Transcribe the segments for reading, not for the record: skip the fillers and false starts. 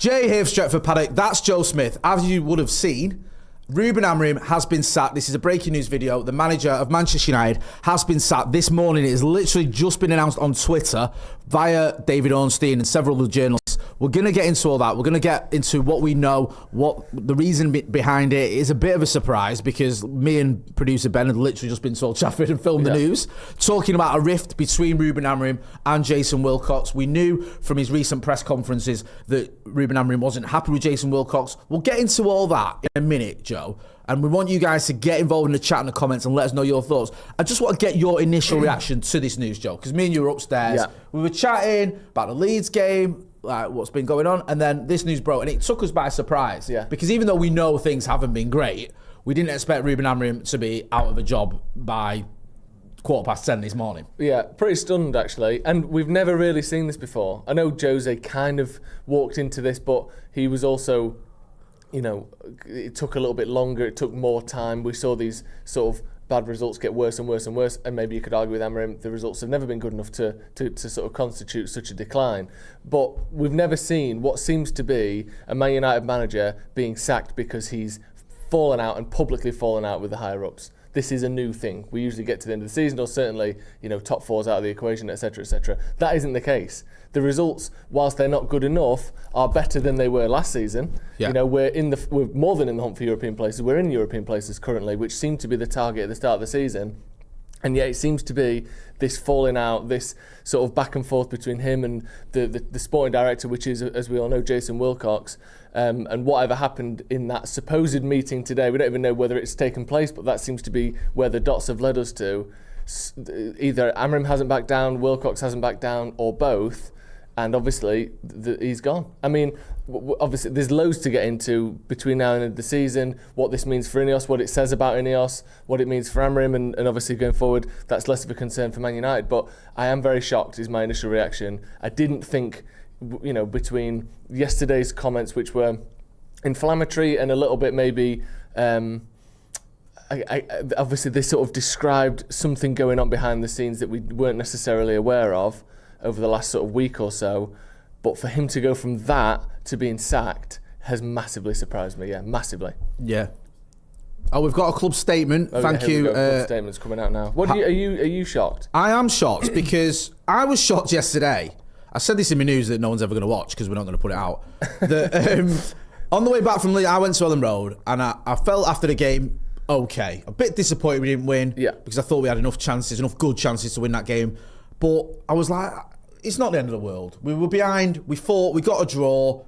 Jay here for Stretford, Paddock. That's Joe Smith. As you would have seen, Ruben Amorim has been sacked. This is a breaking news video. The manager of Manchester United has been sacked this morning. It has literally just been announced on Twitter via David Ornstein and several of the journalists. We're going to get into all that. We're going to get into what we know, what the reason behind it is. A bit of a surprise because me and producer Ben had literally just been to Old Trafford and filmed the news, talking about a rift between Ruben Amorim and Jason Wilcox. We knew from his recent press conferences that Ruben Amorim wasn't happy with Jason Wilcox. We'll get into all that in a minute, Joe. And we want you guys to get involved in the chat and the comments and let us know your thoughts. I just want to get your initial reaction to this news, Joe, because me and you were upstairs. We were chatting about the Leeds game, like what's been going on, and then this news broke, and it took us by surprise. Because even though we know things haven't been great, we didn't expect Ruben Amorim to be out of a job by 10:15 this morning. Yeah, pretty stunned actually, and we've never really seen this before. I know Jose kind of walked into this, but he was also, you know, it took a little bit longer, it took more time. We saw these sort of bad results get worse and worse and worse, and maybe you could argue with Amorim, the results have never been good enough to sort of constitute such a decline. But we've never seen what seems to be a Man United manager being sacked because he's fallen out and publicly fallen out with the higher-ups. This is a new thing. We usually get to the end of the season, or certainly, you know, top four's out of the equation, etc., etc. That isn't the case. The results, whilst they're not good enough, are better than they were last season. You know, we're more than in the hunt for European places. We're in European places currently, which seemed to be the target at the start of the season. And yet it seems to be this falling out, this sort of back and forth between him and the sporting director, which is, as we all know, Jason Wilcox. And whatever happened in that supposed meeting today, we don't even know whether it's taken place, but that seems to be where the dots have led us to. Either Amorim hasn't backed down, Wilcox hasn't backed down, or both. And obviously, he's gone. I mean, obviously, there's loads to get into between now and the end of the season, what this means for INEOS, what it says about INEOS, what it means for Amorim, and obviously going forward, that's less of a concern for Man United. But I am very shocked, is my initial reaction. I didn't think, you know, between yesterday's comments, which were inflammatory and a little bit maybe, obviously they sort of described something going on behind the scenes that we weren't necessarily aware of over the last sort of week or so, but for him to go from that to being sacked has massively surprised me. Massively. Oh, we've got a club statement. Thank you. Club statement's coming out now. What are you shocked? I am shocked because I was shocked yesterday. I said this in my news that no one's ever going to watch because we're not going to put it out. On the way back from Leeds, I went to Ellen Road and I felt after the game okay. A bit disappointed we didn't win because I thought we had enough good chances to win that game. But I was like, it's not the end of the world. We were behind, we fought, we got a draw.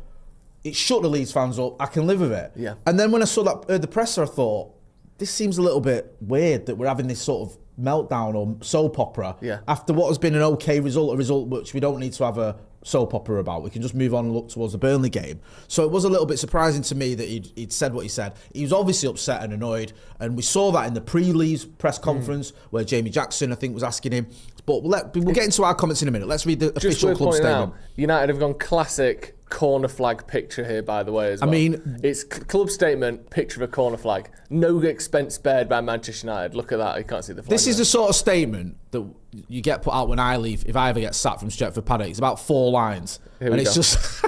It shut the Leeds fans up. I can live with it. And then when I saw that the presser, I thought, this seems a little bit weird that we're having this sort of meltdown or soap opera after what has been an okay result, a result which we don't need to have a soap opera about. We can just move on and look towards the Burnley game. So it was a little bit surprising to me that he'd said what he said. He was obviously upset and annoyed, and we saw that in the pre-Leeds press conference where Jamie Jackson, I think, was asking him. But we'll get into our comments in a minute. Let's read the official club statement. United have gone classic corner flag picture here, by the way, as well. I mean, it's club statement, picture of a corner flag. No expense spared by Manchester United. Look at that. You can't see the flag. This is the sort of statement that you get put out when I leave, if I ever get sacked from Stretford Paddock. It's about 4 lines. And it's just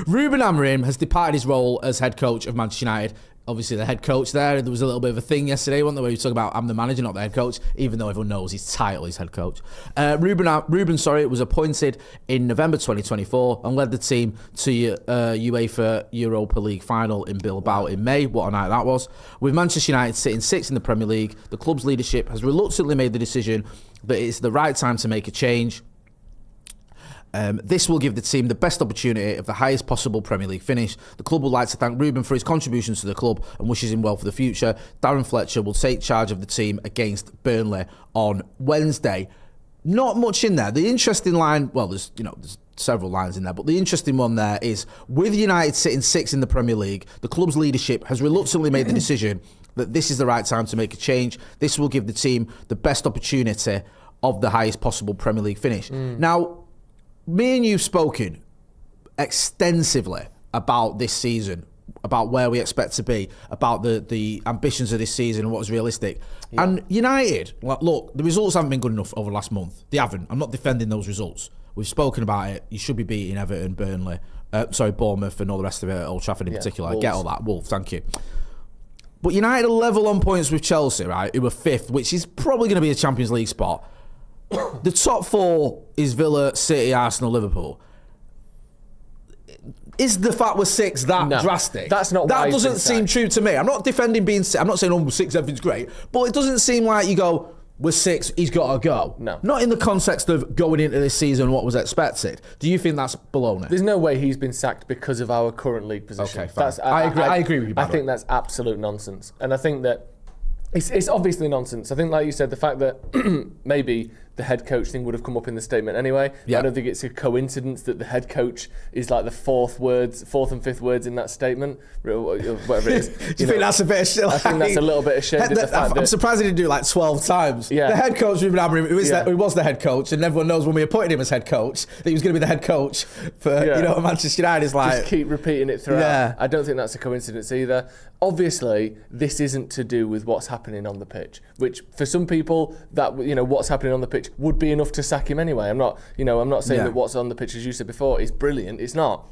Ruben Amorim has departed his role as head coach of Manchester United. Obviously, the head coach there was a little bit of a thing yesterday, wasn't there, where he was talking about I'm the manager, not the head coach, even though everyone knows his title is head coach. Ruben was appointed in November 2024 and led the team to UEFA Europa League final in Bilbao in May. What a night that was. With Manchester United sitting 6th in the Premier League, the club's leadership has reluctantly made the decision that it's the right time to make a change. This will give the team the best opportunity of the highest possible Premier League finish. The club would like to thank Ruben for his contributions to the club and wishes him well for the future. Darren Fletcher will take charge of the team against Burnley on Wednesday. Not much in there. The interesting line, well, there's several lines in there, but the interesting one there is, with United sitting 6th in the Premier League, the club's leadership has reluctantly made the decision that this is the right time to make a change. This will give the team the best opportunity of the highest possible Premier League finish. Now, me and you've spoken extensively about this season, about where we expect to be, about the ambitions of this season and what is realistic. And United, look, the results haven't been good enough over the last month. They haven't. I'm not defending those results. We've spoken about it. You should be beating Everton, Burnley, Bournemouth and all the rest of it, Old Trafford in particular. Wolves. I get all that. Wolves, thank you. But United are level on points with Chelsea, right, who are 5th, which is probably going to be a Champions League spot. The top 4 is Villa, City, Arsenal, Liverpool. Is the fact we're 6 that drastic? That's not. That doesn't seem true to me. I'm not defending being 6. I'm not saying, we're 6, everything's great. But it doesn't seem like you go, we're 6, he's got to go. No. Not in the context of going into this season what was expected. Do you think that's baloney? There's no way he's been sacked because of our current league position. Okay, fine. I agree with you. I think that's absolute nonsense. And I think that it's obviously nonsense. I think, like you said, the fact that maybe the head coach thing would have come up in the statement anyway. Yeah. I don't think it's a coincidence that the head coach is like the 4th and 5th words in that statement, whatever it is. Do you think that's a bit of shit? I think that's a little bit of shade. I'm surprised he didn't do it like 12 times. Yeah. The head coach, Ruben Amorim, who was the head coach, and everyone knows when we appointed him as head coach that he was going to be the head coach for Manchester United. Is like just keep repeating it throughout. Yeah. I don't think that's a coincidence either. Obviously, this isn't to do with what's happening on the pitch, which for some people, that what's happening on the pitch would be enough to sack him anyway. I'm not saying that what's on the pitch, as you said before, is brilliant. It's not.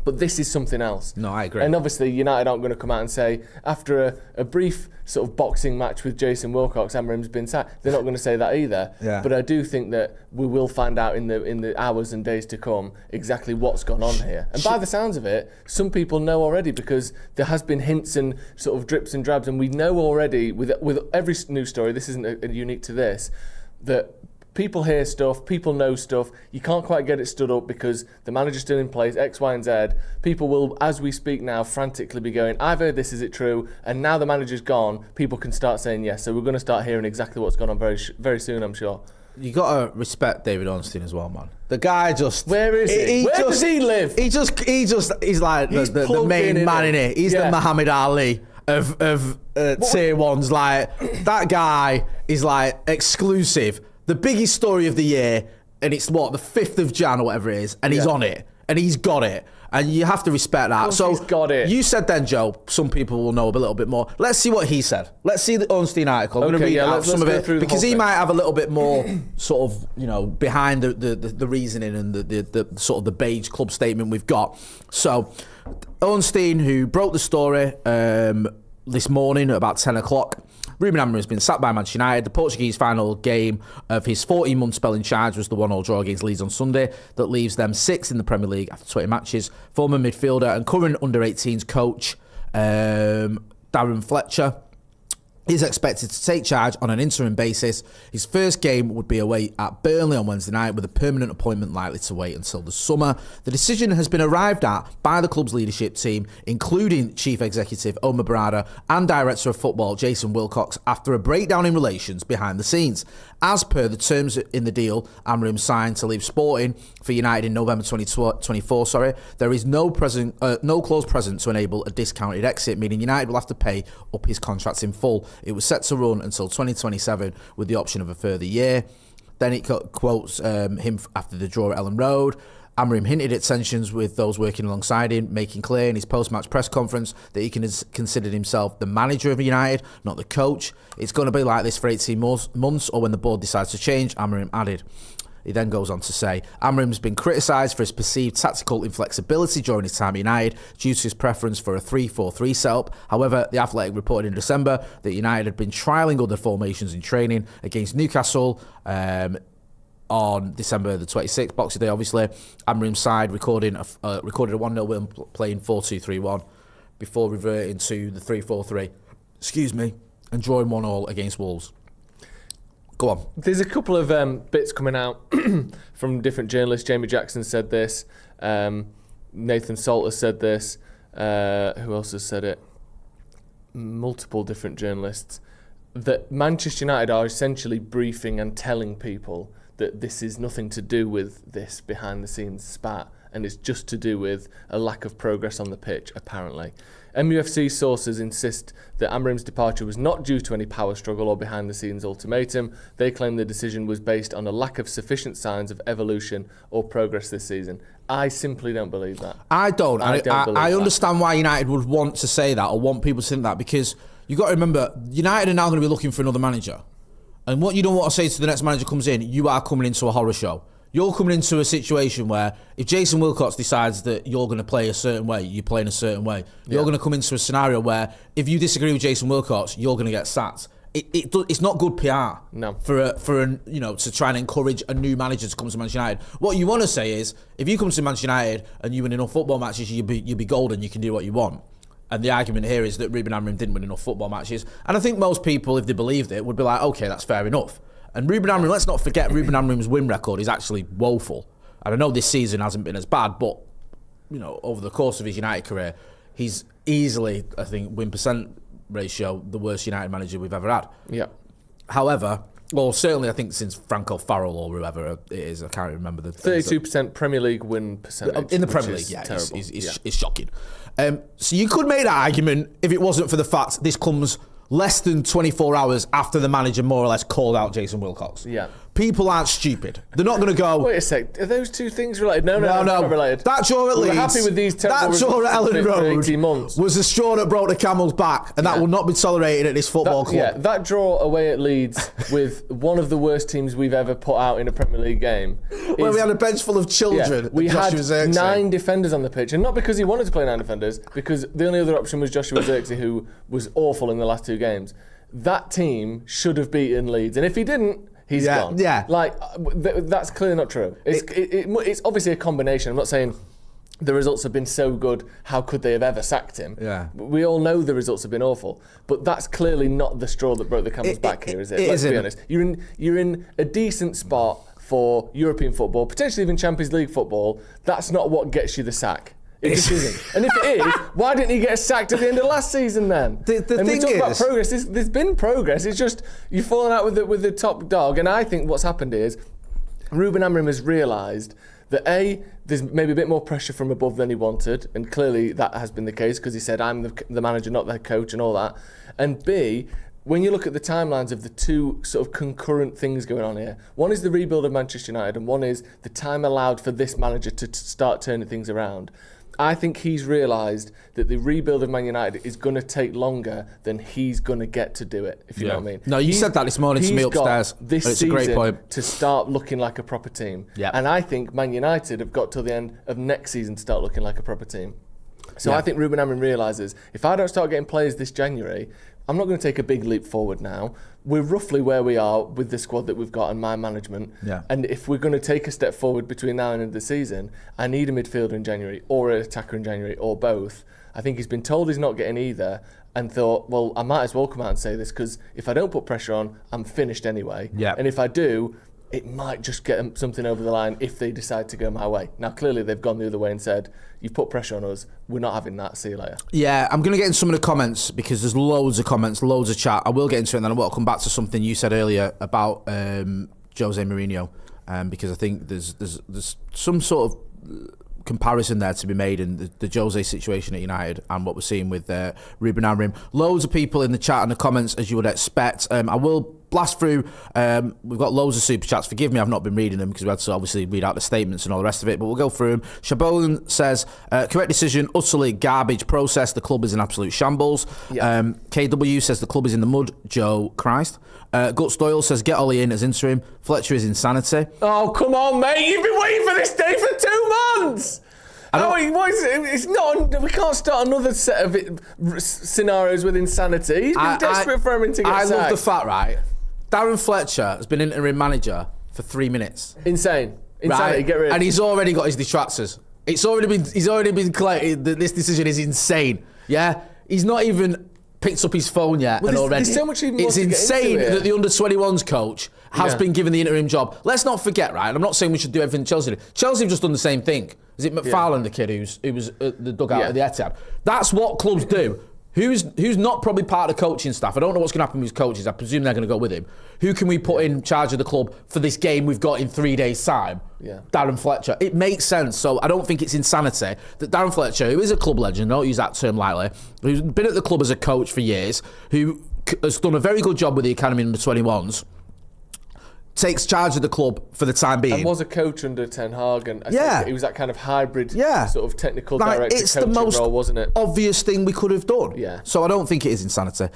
But this is something else. No, I agree. And obviously, United aren't going to come out and say, after a brief sort of boxing match with Jason Wilcox, Amorim's been sacked. They're not going to say that either. Yeah. But I do think that we will find out in the hours and days to come exactly what's gone on here. And by the sounds of it, some people know already, because there has been hints and sort of drips and drabs, and we know already with every news story, this isn't unique to this, that people hear stuff, people know stuff. You can't quite get it stood up because the manager's still in place, X, Y, and Z. People will, as we speak now, frantically be going, I've heard this, is it true? And now the manager's gone, people can start saying yes. So we're going to start hearing exactly what's gone on very soon, I'm sure. You got to respect David Ornstein as well, man. The guy just... Where is he? Where does he live? He's like the main man in it. He's the Muhammad Ali of tier ones. Like, that guy is like exclusive. The biggest story of the year, and it's the 5th of Jan or whatever it is, and he's on it, and he's got it, and you have to respect that. So he's got it. You said then, Joe, some people will know a little bit more. Let's see what he said. Let's see the Ornstein article. I'm going to read out some of it, because he might have a little bit more sort of, behind the reasoning and the sort of the beige club statement we've got. So Ornstein, who broke the story this morning at about 10 o'clock, Ruben Amorim has been sacked by Manchester United. The Portuguese final game of his 14-month spell in charge was the 1-1 draw against Leeds on Sunday that leaves them 6th in the Premier League after 20 matches. Former midfielder and current under-18s coach Darren Fletcher is expected to take charge on an interim basis. His first game would be away at Burnley on Wednesday night, with a permanent appointment likely to wait until the summer. The decision has been arrived at by the club's leadership team, including Chief Executive Omar Barada and Director of Football Jason Wilcox, after a breakdown in relations behind the scenes. As per the terms in the deal Amorim signed to leave Sporting for United in November 2024, there is no clause present to enable a discounted exit, meaning United will have to pay up his contract in full. It was set to run until 2027 with the option of a further year. Then it quotes him after the draw at Ellen Road. Amorim hinted at tensions with those working alongside him, making clear in his post-match press conference that he considered himself the manager of United, not the coach. It's going to be like this for 18 months or when the board decides to change, Amorim added. He then goes on to say, Amorim's been criticised for his perceived tactical inflexibility during his time at United due to his preference for a 3-4-3 setup. However, The Athletic reported in December that United had been trialling other formations in training against Newcastle on December the 26th, Boxing Day, obviously. Amorim's side recorded a 1-0 win playing 4-2-3-1 before reverting to the 3-4-3, and drawing 1-1 against Wolves. Go on. There's a couple of bits coming out from different journalists. Jamie Jackson said this. Nathan Salter said this. Who else has said it? Multiple different journalists. That Manchester United are essentially briefing and telling people that this is nothing to do with this behind-the-scenes spat, and it's just to do with a lack of progress on the pitch, apparently. MUFC sources insist that Amorim's departure was not due to any power struggle or behind-the-scenes ultimatum. They claim the decision was based on a lack of sufficient signs of evolution or progress this season. I simply don't believe that. I don't. I understand why United would want to say that or want people to think that, because you've got to remember, United are now going to be looking for another manager. And what you don't want to say to the next manager comes in, you are coming into a horror show. you're coming into a situation where if Jason Wilcox decides that you're going to play a certain way, you play in a certain way. You're going to come into a scenario where if you disagree with Jason Wilcox, you're going to get sacked. It's not good PR. No. For to try and encourage a new manager to come to Manchester United. What you want to say is, if you come to Manchester United and you win enough football matches, you'll be golden. You can do what you want. And the argument here is that Ruben Amorim didn't win enough football matches. And I think most people, if they believed it, would be like, okay, that's fair enough. And Ruben Amorim, let's not forget, Ruben Amorim's win record is actually woeful. And I know this season hasn't been as bad, but over the course of his United career, he's easily, I think, win percent ratio, the worst United manager we've ever had. Yeah. However, well, certainly I think since Franco Farrell or whoever it is, I can't remember the 32% Premier League win percentage in the Premier League. Yeah, terrible. It's shocking. So you could make that argument if it wasn't for the fact this comes less than 24 hours after the manager more or less called out Jason Wilcox. Yeah. People aren't stupid. They're not going to go... Wait a sec, are those two things related? No, not related. That draw at Leeds... We're happy with these that draw at Ellen Road 18 months. was the straw that broke the camel's back, and that will not be tolerated at this football club. Yeah, that draw away at Leeds with one of the worst teams we've ever put out in a Premier League game. Where we had a bench full of children. Yeah, we had 9 defenders on the pitch, and not because he wanted to play 9 defenders, because the only other option was Joshua Zirkzee, who was awful in the last 2 games. That team should have beaten Leeds, and if he didn't, he's gone. Yeah. That's clearly not true. It's obviously a combination. I'm not saying the results have been so good, how could they have ever sacked him? Yeah. We all know the results have been awful, but that's clearly not the straw that broke the camel's back here, is it? Let's be honest. You're in a decent spot for European football, potentially even Champions League football. That's not what gets you the sack. It just isn't. And if it is, why didn't he get sacked at the end of last season then? The thing we talk is, about progress. There's been progress. It's just you've fallen out with the top dog. And I think what's happened is Ruben Amorim has realised that there's maybe a bit more pressure from above than he wanted, and clearly that has been the case because he said, I'm the manager, not the head coach, and all that. And B, when you look at the timelines of the 2 sort of concurrent things going on here, one is the rebuild of Manchester United, and one is the time allowed for this manager to start turning things around. I think he's realised that the rebuild of Man United is going to take longer than he's going to get to do it, if you know what I mean. No, you said that this morning to me upstairs. This it's season a great point. to start looking like a proper team. Yeah. And I think Man United have got till the end of next season to start looking like a proper team. So I think Ruben Amorim realises, if I don't start getting players this January, I'm not going to take a big leap forward now. We're roughly where we are with the squad that we've got and my management. Yeah. And if we're going to take a step forward between now and the end of the season, I need a midfielder in January or an attacker in January or both. I think he's been told he's not getting either and thought, well, I might as well come out and say this because if I don't put pressure on, I'm finished anyway. Yeah. And if I do, it might just get something over the line if they decide to go my way. Now, clearly, they've gone the other way and said, you've put pressure on us, we're not having that, see you later. Yeah, I'm going to get into some of the comments because there's loads of comments, loads of chat. I will get into it and then I will come back to something you said earlier about Jose Mourinho because I think there's some sort of comparison there to be made in the Jose situation at United and what we're seeing with Ruben Amorim. Loads of people in the chat and the comments, as you would expect. I will blast through. We've got loads of super chats. Forgive me, I've not been reading them because we had to obviously read out the statements and all the rest of it, but we'll go through them. Shabolan says, correct decision, utterly garbage process. The club is in absolute shambles. Yeah. KW says the club is in the mud. Joe Christ. Guts Doyle says, get Ollie in as interim. Fletcher is insanity. Oh, come on, mate. You've been waiting for this day for 2 months. It's not. We can't start another set of scenarios with insanity. He's been desperate for him to get sacked. I love the fact, right? Darren Fletcher has been interim manager for 3 minutes. Insane. Insanity. Right? Get rid. And he's already got his detractors. He's already been collected that this decision is insane. Yeah? He's not even picked up his phone yet and already. There's so much even more it's to get insane into that the under-21s coach has been given the interim job. Let's not forget, right? I'm not saying we should do everything Chelsea did. Chelsea have just done the same thing. Is it McFarlane, the kid who was at the dugout at the Etihad? That's what clubs do. Who's not probably part of the coaching staff? I don't know what's going to happen with his coaches. I presume they're going to go with him. Who can we put in charge of the club for this game we've got in 3 days' time? Yeah. Darren Fletcher. It makes sense. So I don't think it's insanity that Darren Fletcher, who is a club legend, I don't use that term lightly, who's been at the club as a coach for years, who has done a very good job with the academy under 21s, takes charge of the club for the time being. And was a coach under Ten Hag, and Yeah. he was that kind of hybrid Yeah. sort of technical Like, director it's the coaching most role, wasn't it? obvious thing we could have done. Yeah. So I don't think it is insanity.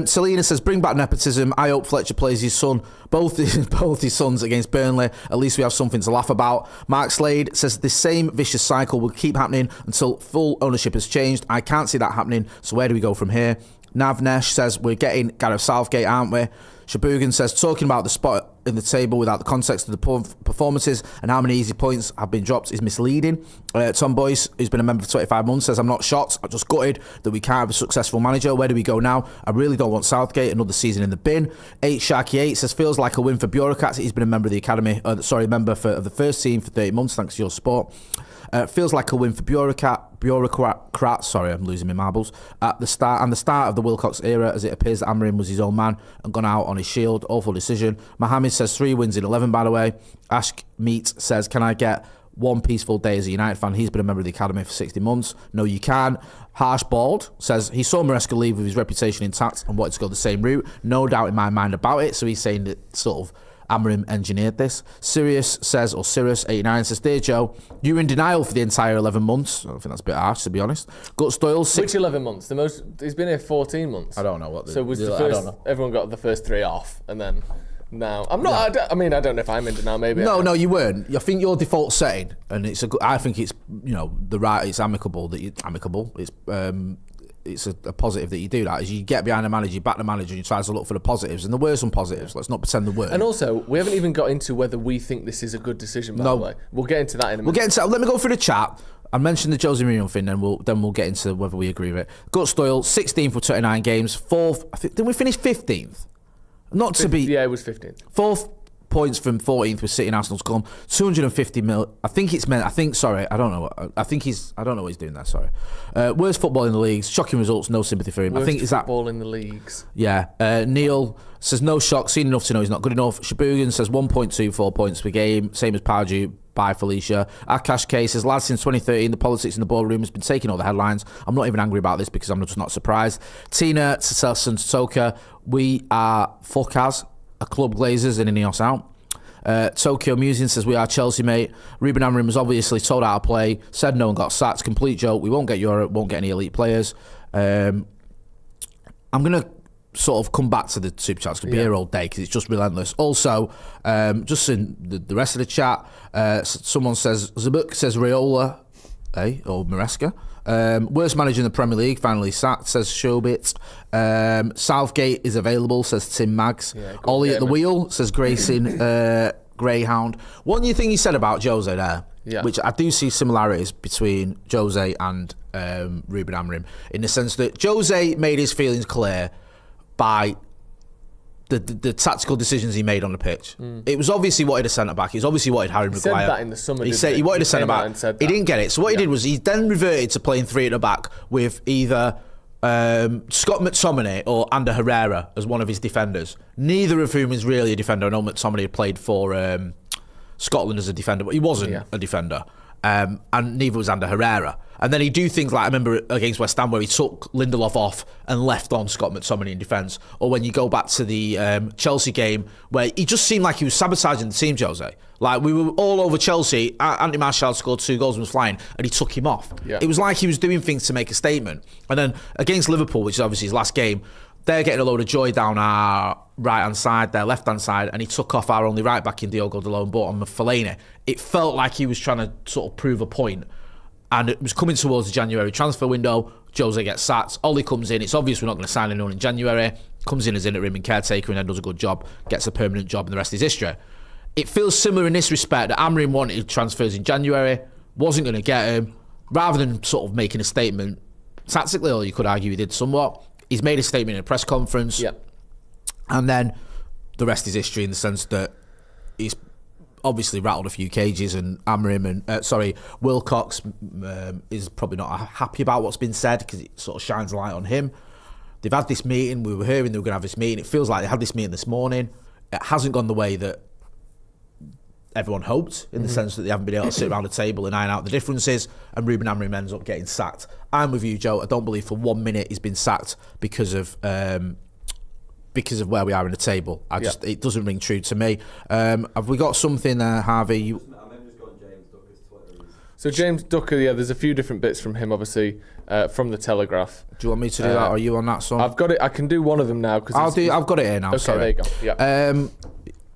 Selena says, bring back nepotism. I hope Fletcher plays his son, both his sons against Burnley. At least we have something to laugh about. Mark Slade says, this same vicious cycle will keep happening until full ownership has changed. I can't see that happening. So where do we go from here? Navnesh says, we're getting Gareth Southgate, aren't we? Shabugan says, talking about the spot in the table without the context of the performances and how many easy points have been dropped is misleading. Tom Boyce, who's been a member for 25 months, says, I'm not shocked. I'm just gutted that we can't have a successful manager. Where do we go now? I really don't want Southgate, another season in the bin. 8 Sharky 8 says, feels like a win for bureaucrats. He's been a member of the academy, member of the first team for 30 months, thanks to your support. Feels like a win for bureaucrats. Sorry, I'm losing my marbles. At the start of the Wilcox era, as it appears that Amorim was his own man and gone out on his shield. Awful decision. Mohammed says 3 wins in 11, by the way. Ash Meat says, can I get one peaceful day as a United fan? He's been a member of the academy for 60 months. No, you can. Harsh Bald says he saw Maresca leave with his reputation intact and wanted to go the same route. No doubt in my mind about it. So he's saying that sort of Amorim engineered this. Sirius 89 says, dear Joe, you were in denial for the entire 11 months. I think that's a bit harsh, to be honest. Guts Doyle, Which 11 months? The most. He's been here 14 months. I don't know what. So was the first? I don't know. Everyone got the first 3 off, and then now I'm not. I don't know if I'm in denial. Maybe. No, you weren't. I think your default setting, and it's a good. I think it's it's amicable that you amicable. It's a positive that you do that. Is you get behind the manager, you back the manager, and you try to look for the positives. And there were some positives. Let's not pretend there weren't. And also, we haven't even got into whether we think this is a good decision. By the way, we'll get into that in a minute. We'll get into that. Let me go through the chat. I mentioned the Jose Mourinho thing, then we'll get into whether we agree with it. Guts Doyle, 16th for 29 games, 4th. I think, didn't we finish 15th? Not to be. Yeah, it was 15th. 4th points from 14th with City and Arsenal's come. 250 mil. I think it's meant. Sorry, I don't know. I don't know what he's doing there. Sorry. Worst football in the leagues. Shocking results. No sympathy for him. Worst I think is that football in the leagues. Yeah. Neil says no shock. Seen enough to know he's not good enough. Shabugan says 1.24 points per game. Same as Pardew. Bye, Felicia. Akash K says, lads, since 2013, the politics in the boardroom has been taking all the headlines. I'm not even angry about this because I'm just not surprised. Tina Toka, we are fuckers. A club Glazers and INEOS out. Tokyo Musing says, we are Chelsea, mate. Ruben Amorim was obviously told how to play, said no and got sacked. Complete joke. We won't get Europe, won't get any elite players. I'm going to sort of come back to the super chats. Could be here all day because it's just relentless. Also, just in the rest of the chat, someone says, Zabuk says Raiola, or Maresca. Worst manager in the Premier League, finally sacked, says Showbit. Southgate is available, says Tim Maggs. Ollie at the wheel, says Grayson Greyhound. One new thing he said about Jose there, which I do see similarities between Jose and Ruben Amorim, in the sense that Jose made his feelings clear by the tactical decisions he made on the pitch. It was obviously wanted a centre-back. He's obviously wanted Harry Maguire. He said that in the summer, He said he wanted a centre-back. He didn't get it. So what he did was he then reverted to playing 3 at the back with either Scott McTominay or Ander Herrera as one of his defenders. Neither of whom is really a defender. I know McTominay had played for Scotland as a defender, but he wasn't a defender. And neither was Ander Herrera. And then he'd do things like, I remember against West Ham where he took Lindelof off and left on Scott McTominay in defence. Or when you go back to the Chelsea game where he just seemed like he was sabotaging the team, Jose. Like, we were all over Chelsea. Anthony Martial scored 2 goals and was flying, and he took him off. It was like he was doing things to make a statement. And then against Liverpool, which is obviously his last game, they're getting a load of joy down our right-hand side, their left-hand side, and he took off our only right-back in Diogo Dalot and brought on Fellaini. It felt like he was trying to sort of prove a point. And it was coming towards the January transfer window. Jose gets sacked. Ollie comes in. It's obvious we're not going to sign anyone in January. Comes in as interim and caretaker and then does a good job. Gets a permanent job and the rest is history. It feels similar in this respect that Amorim wanted transfers in January. Wasn't going to get him. Rather than sort of making a statement tactically, or you could argue he did somewhat, he's made a statement in a press conference. And then the rest is history in the sense that he's obviously rattled a few cages, and Amorim and Wilcox is probably not happy about what's been said because it sort of shines a light on him. They've had this meeting. We were hearing they were going to have this meeting. It feels like they had this meeting this morning. It hasn't gone the way that everyone hoped, in the sense that they haven't been able to sit around a table and iron out the differences, and Ruben Amorim ends up getting sacked. I'm with you, Joe. I don't believe for 1 minute he's been sacked because of because of where we are in the table. It doesn't ring true to me. Have we got something there, Harvey? So James Ducker, there's a few different bits from him, obviously, from the Telegraph. Do you want me to do that? Are you on that song? I've got it. I can do one of them now. I've got it here now. Okay, sorry. there you go. Yeah.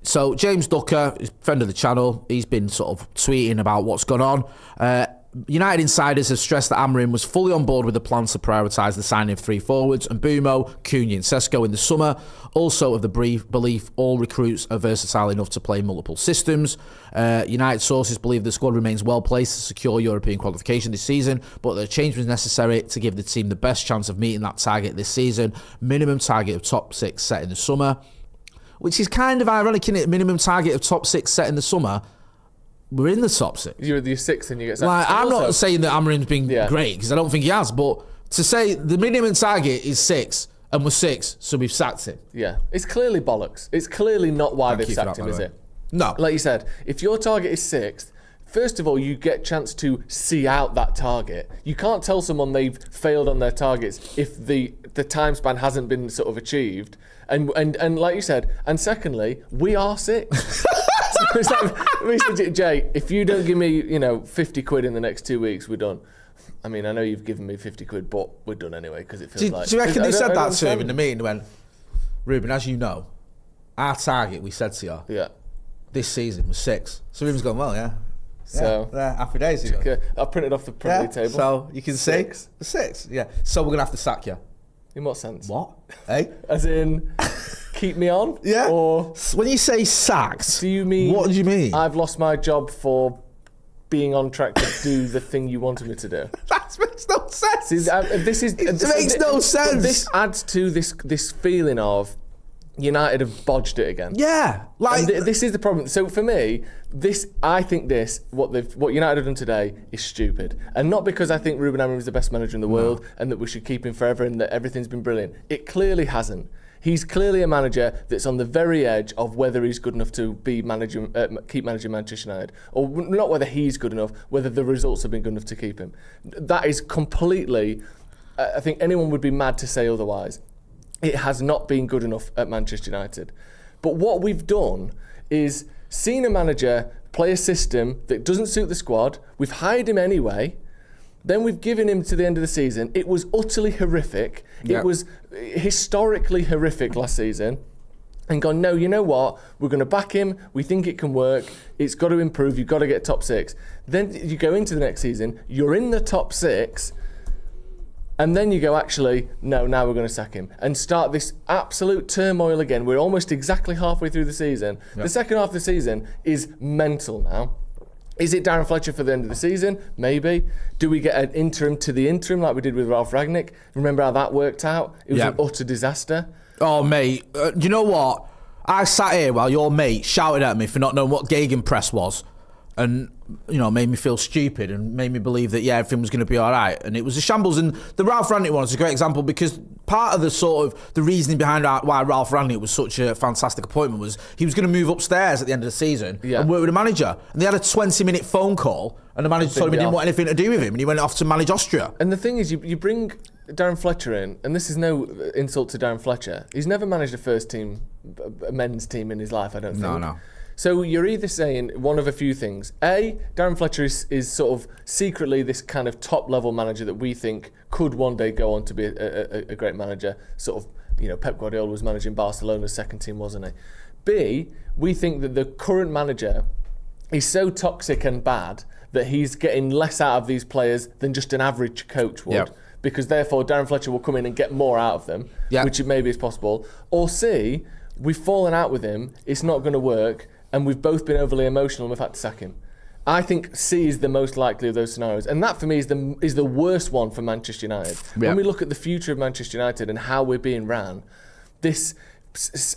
So James Ducker, friend of the channel, he's been sort of tweeting about what's gone on. United insiders have stressed that Amorim was fully on board with the plans to prioritise the signing of 3 forwards, and Mbumo, Cunha and Sesko in the summer. Also of the belief all recruits are versatile enough to play multiple systems. United sources believe the squad remains well placed to secure European qualification this season, but the change was necessary to give the team the best chance of meeting that target this season. Minimum target of top 6 set in the summer. Which is kind of ironic, isn't it? Minimum target of top 6 set in the summer. We're in the top 6. You're the 6th and you get sacked. Like, I'm not saying that Amorim's been great, because I don't think he has, but to say the minimum target is 6 and we're 6, so we've sacked him. Yeah, it's clearly bollocks. It's clearly not why they've sacked him, is it? No. Like you said, if your target is 6th, first of all, you get a chance to see out that target. You can't tell someone they've failed on their targets if the time span hasn't been sort of achieved. And like you said, and secondly, we are 6. So it's like, Jay, if you don't give me, 50 quid in the next 2 weeks, we're done. I mean, I know you've given me 50 quid, but we're done anyway, because it feels like... Do you reckon they said that to him in the meeting when, Ruben, as you know, our target, we said to you, this season was 6. So Ruben's gone, well, yeah. So happy days. I printed off the printed table. So you can see 6. Yeah. So we're going to have to sack you. In what sense? What? Hey? As in... keep me on? Yeah. Or when you say sacked, do you mean what do you mean? I've lost my job for being on track to do the thing you wanted me to do? That makes no sense. See, it makes no sense. This adds to this feeling of United have bodged it again. Yeah. Like this is the problem. So for me, I think what United have done today is stupid. And not because I think Ruben Amorim is the best manager in the world and that we should keep him forever and that everything's been brilliant. It clearly hasn't. He's clearly a manager that's on the very edge of whether he's good enough to be keep managing Manchester United. Or not whether he's good enough, whether the results have been good enough to keep him. That is completely... I think anyone would be mad to say otherwise. It has not been good enough at Manchester United. But what we've done is seen a manager play a system that doesn't suit the squad. We've hired him anyway. Then we've given him to the end of the season. It was utterly horrific. Yep. It was historically horrific last season. And gone, no, you know what? We're going to back him. We think it can work. It's got to improve. You've got to get top 6. Then you go into the next season. You're in the top 6. And then you go, actually, no, now we're going to sack him. And start this absolute turmoil again. We're almost exactly halfway through the season. Yep. The second half of the season is mental now. Is it Darren Fletcher for the end of the season? Maybe. Do we get an interim to the interim like we did with Ralph Rangnick? Remember how that worked out? It was an utter disaster. Oh, mate. You know what? I sat here while your mate shouted at me for not knowing what gegenpress was and, made me feel stupid and made me believe that, everything was going to be all right. And it was a shambles. And the Ralph Rangnick one is a great example because part of the reasoning behind why Ralph Rangnick was such a fantastic appointment was he was going to move upstairs at the end of the season and work with the manager. And they had a 20-minute phone call and the manager told him he didn't want anything to do with him and he went off to manage Austria. And the thing is, you bring Darren Fletcher in, and this is no insult to Darren Fletcher. He's never managed a men's team in his life, I don't think. No. So you're either saying one of a few things. A, Darren Fletcher is sort of secretly this kind of top-level manager that we think could one day go on to be a great manager. Sort of, Pep Guardiola was managing Barcelona's second team, wasn't he? B, we think that the current manager is so toxic and bad that he's getting less out of these players than just an average coach would. Yep. Because therefore Darren Fletcher will come in and get more out of them, which maybe is possible. Or C, we've fallen out with him, it's not going to work, and we've both been overly emotional and we've had to sack him. I think C is the most likely of those scenarios. And that for me is the worst one for Manchester United. Yep. When we look at the future of Manchester United and how we're being ran, this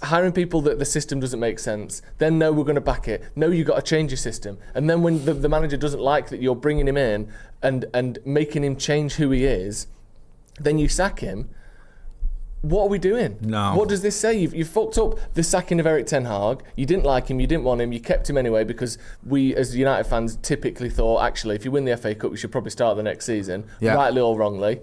hiring people that the system doesn't make sense, then no, we're going to back it. No, you've got to change your system. And then when the manager doesn't like that you're bringing him in and making him change who he is, then you sack him. What are we doing? No. What does this say? You've fucked up the sacking of Erik ten Hag. You didn't like him, you didn't want him, you kept him anyway because we as United fans typically thought, actually, if you win the FA Cup, you should probably start the next season, rightly or wrongly.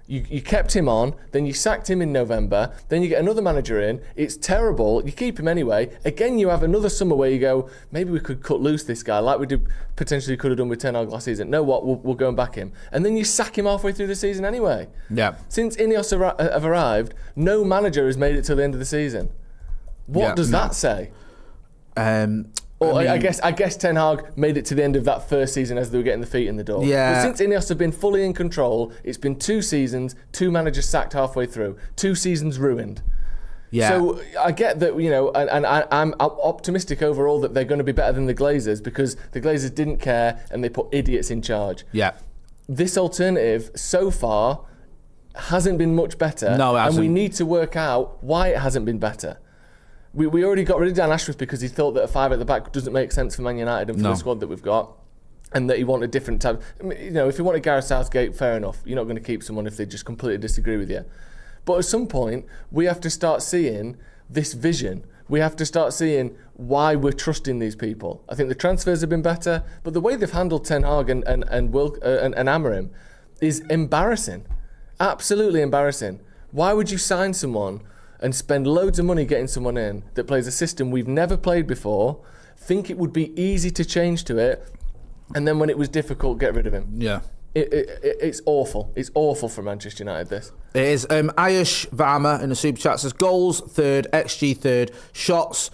You kept him on, then you sacked him in November, then you get another manager in. It's terrible. You keep him anyway. Again, you have another summer where you go, maybe we could cut loose this guy, like we did potentially could have done with Ten Hag last season. No, what? We'll go and back him. And then you sack him halfway through the season anyway. Yeah. Since INEOS have arrived, no manager has made it till the end of the season. What does that say? I guess Ten Hag made it to the end of that first season as they were getting the feet in the door. Yeah. But since INEOS have been fully in control, it's been 2 seasons, 2 managers sacked halfway through, 2 seasons ruined. Yeah. So I get that, and I'm optimistic overall that they're going to be better than the Glazers because the Glazers didn't care and they put idiots in charge. Yeah. This alternative so far hasn't been much better. No, it hasn't. And we need to work out why it hasn't been better. We already got rid of Dan Ashworth because he thought that a 5 at the back doesn't make sense for Man United and for the squad that we've got, and that he wanted different type. If you wanted Gareth Southgate, fair enough. You're not going to keep someone if they just completely disagree with you. But at some point, we have to start seeing this vision. We have to start seeing why we're trusting these people. I think the transfers have been better, but the way they've handled Ten Hag and Amorim is embarrassing. Absolutely embarrassing. Why would you sign someone and spend loads of money getting someone in that plays a system we've never played before, think it would be easy to change to it, and then when it was difficult, get rid of him? Yeah. It's awful. It's awful for Manchester United, this. It is. Ayush Varma in the Super Chat says, goals, 3rd, XG 3rd, shots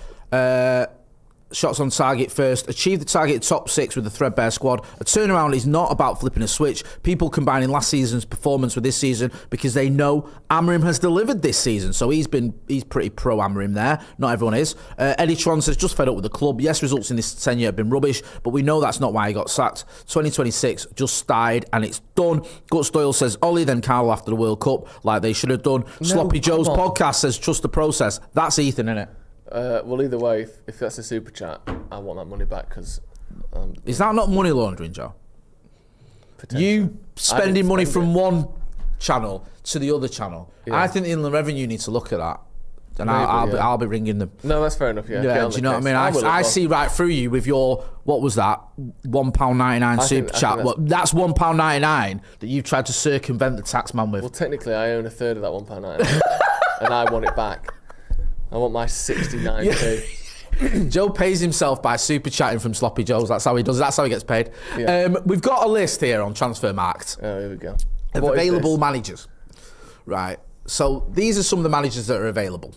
on target first, achieve the target top 6 with the threadbare squad. A turnaround is not about flipping a switch. People combining last season's performance with this season because they know Amorim has delivered this season. So he's pretty pro Amorim there. Not everyone is. Eddie Tron says, just fed up with the club. Yes, results in this tenure have been rubbish, but we know that's not why he got sacked. 2026 just died and it's done. Guts Doyle says, Ollie, then Carlo after the World Cup, like they should have done. Sloppy Joe's podcast says, trust the process. That's Ethan, innit? Well, either way, if that's a super chat, I want that money back because... is that not money laundering, Joe? You spending money from one channel to the other channel. Yeah. I think the Inland Revenue needs to look at that. And I'll be ringing them. No, that's fair enough, yeah. Do you know what I mean? I see right through you with your, what was that, £1.99 super chat. That's £1.99 that you tried to circumvent the tax man with. Well, technically, I own 1/3 of that £1.99 and I want it back. I want my 69p. Joe pays himself by super chatting from Sloppy Joe's. That's how he does it. That's how he gets paid. Yeah. We've got a list here on Transfermarkt. Oh, here we go. Of available managers. Right. So these are some of the managers that are available.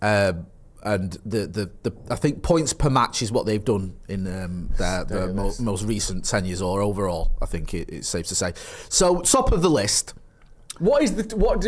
And the I think points per match is what they've done in their most recent tenures or overall. I think it's safe to say. So top of the list. What do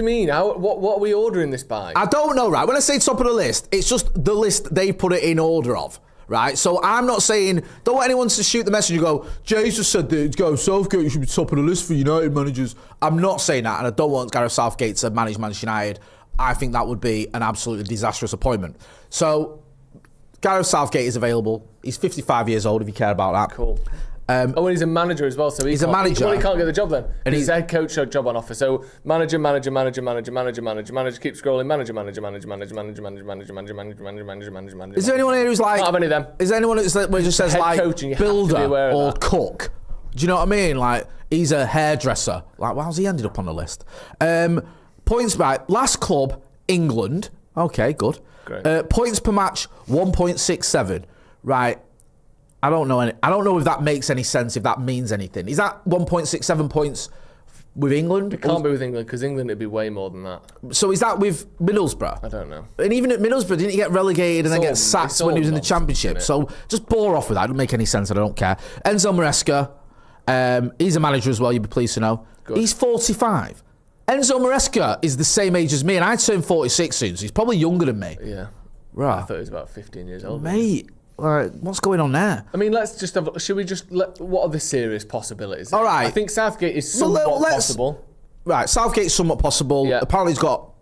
you mean? What are we ordering this by? I don't know, right? When I say top of the list, it's just the list they put it in order of, right? So I'm not saying, don't want anyone to shoot the message and go, Jesus said that Southgate should be top of the list for United managers. I'm not saying that, and I don't want Gareth Southgate to manage Manchester United. I think that would be an absolutely disastrous appointment. So Gareth Southgate is available. He's 55 years old, if you care about that. Cool. And he's a manager as well, so he's a manager. He can't get the job then. And he's a head coach job on offer. So manager, keep scrolling. Manager. Is there anyone here who's like? Not have any of them. Is there anyone who just says like builder or cook? Do you know what I mean? Like he's a hairdresser. Like how's he ended up on the list? Points right. Last club England. Okay, good. Great. Points per match 1.67. Right. I don't know if that makes any sense, if that means anything. Is that 1.67 points with England? It can't be with England, because England it'd be way more than that. So is that with Middlesbrough? I don't know. And even at Middlesbrough, didn't he get relegated and then get sacked when he was in the Championship? So just bore off with that. It doesn't make any sense, and I don't care. Enzo Maresca, he's a manager as well, you'd be pleased to know. Good. He's 45. Enzo Maresca is the same age as me, and I turn 46 soon, so he's probably younger than me. Yeah. Right. I thought he was about 15 years old. Mate. What's going on there? I mean, let's just have. Should we just? What are the serious possibilities? All right. I think Southgate is somewhat possible. Right, Southgate's somewhat possible. Yeah. Apparently, he's got.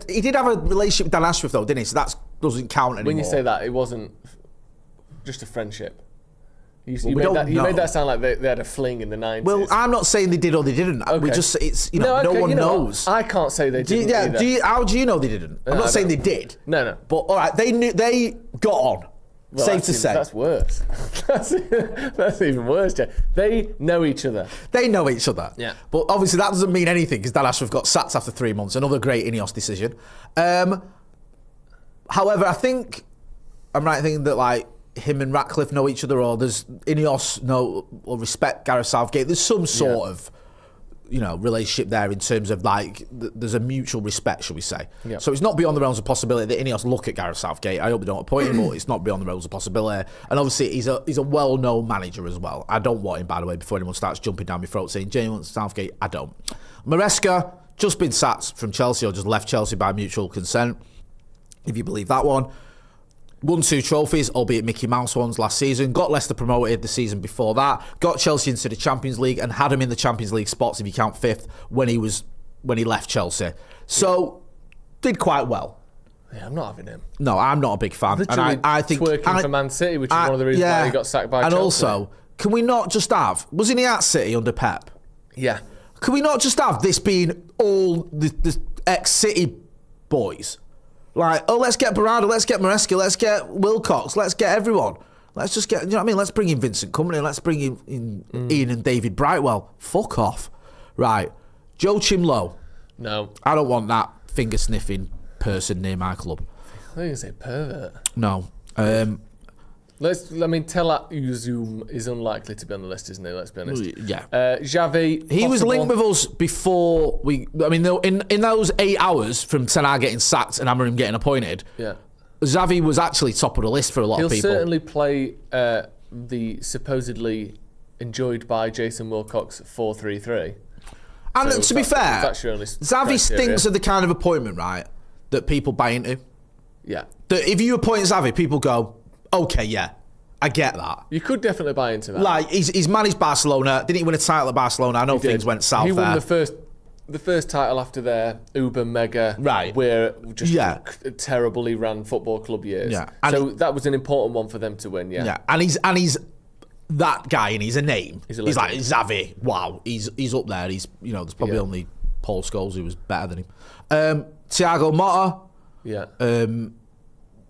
He did have a relationship with Dan Ashworth, though, didn't he? So that doesn't count anymore. When you say that, it wasn't just a friendship. You made that sound like they had a fling in the 90s. Well, I'm not saying they did or they didn't. Okay. We just, no one knows. I can't say they didn't. How do you know they didn't? I'm not saying they did. No. But all right, they got on. Well, Safe to say. That's worse. that's even worse, Jay. They know each other. They know each other. Yeah. But obviously that doesn't mean anything because Dan Ashworth got sacked after 3 months. Another great INEOS decision. However, I think I'm right in thinking that like him and Ratcliffe know each other, or there's INEOS know or respect Gareth Southgate. There's some sort of relationship there in terms of like there's a mutual respect, shall we say. Yeah. So it's not beyond the realms of possibility that INEOS look at Gareth Southgate. I hope they don't appoint him, but it's not beyond the realms of possibility. And obviously he's a well-known manager as well. I don't want him, by the way, before anyone starts jumping down my throat saying Jamie wants Southgate. I don't. Maresca just been sacked from Chelsea, or just left Chelsea by mutual consent, if you believe that one. Won 2 trophies, albeit Mickey Mouse ones last season. Got Leicester promoted the season before that. Got Chelsea into the Champions League and had him in the Champions League spots, if you count 5th, when he left Chelsea. So did quite well. Yeah, I'm not having him. No, I'm not a big fan. Literally and I think twerking for Man City, which is one of the reasons why he got sacked by Chelsea. And also, can we not just have? Wasn't he at City under Pep? Yeah. Can we not just have this being all the ex-City boys? Like, let's get Barada, let's get Maresca, let's get Wilcox, let's get everyone. Let's just get, let's bring in Vincent Kompany, let's bring in Ian and David Brightwell. Fuck off. Right. Joe Chimlo. No. I don't want that finger-sniffing person near my club. I think you say pervert. No. Tella Uzum is unlikely to be on the list, isn't he? Let's be honest. Yeah. Xavi. He was possible. linked with us before in those 8 hours from Ten Hag getting sacked and Amorim getting appointed. Yeah. Xavi was actually top of the list for a lot of people. He'll certainly play the supposedly enjoyed by Jason Wilcox 4-3-3. And So to be fair, Xavi stinks of the kind of appointment, right, that people buy into. Yeah. That if you appoint Xavi, people go, okay, yeah, I get that. You could definitely buy into that. Like, he's managed Barcelona. Didn't he win a title at Barcelona? I know things went south there. He won the first title after their uber mega, right? Where just terribly ran football club years. Yeah, so that was an important one for them to win. Yeah, yeah, and he's that guy, and he's a name. He's like Xavi. Wow, he's up there. He's there's probably only Paul Scholes who was better than him. Thiago Motta. Yeah.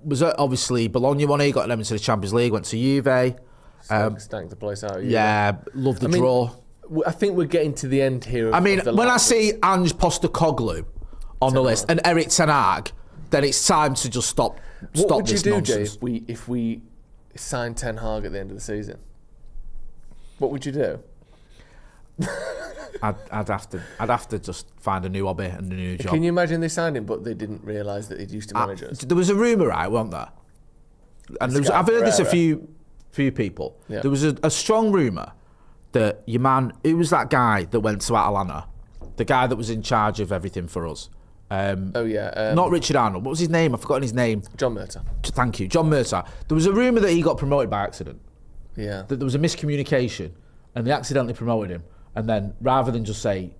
Was obviously Bologna one. He got them into the Champions League. Went to Juve. Stank the place out. Yeah, loved the draw. I think we're getting to the end here. When I see Ange Postecoglou on the list and Eric Ten Hag, then it's time to just stop. What would you do, nonsense. Jay, if we signed Ten Hag at the end of the season? What would you do? I'd have to just find a new hobby and a new job. Can you imagine they signed him, but they didn't realise that he'd used to manage us? There was a rumour, right, wasn't there? And I've heard this a few people. Yeah. There was a strong rumour that your man, who was that guy that went to Atalanta, the guy that was in charge of everything for us. Not Richard Arnold. What was his name? I've forgotten his name. John Murtaugh. Thank you, John Murtaugh. There was a rumour that he got promoted by accident. Yeah. That there was a miscommunication, and they accidentally promoted him. And then, rather than just say,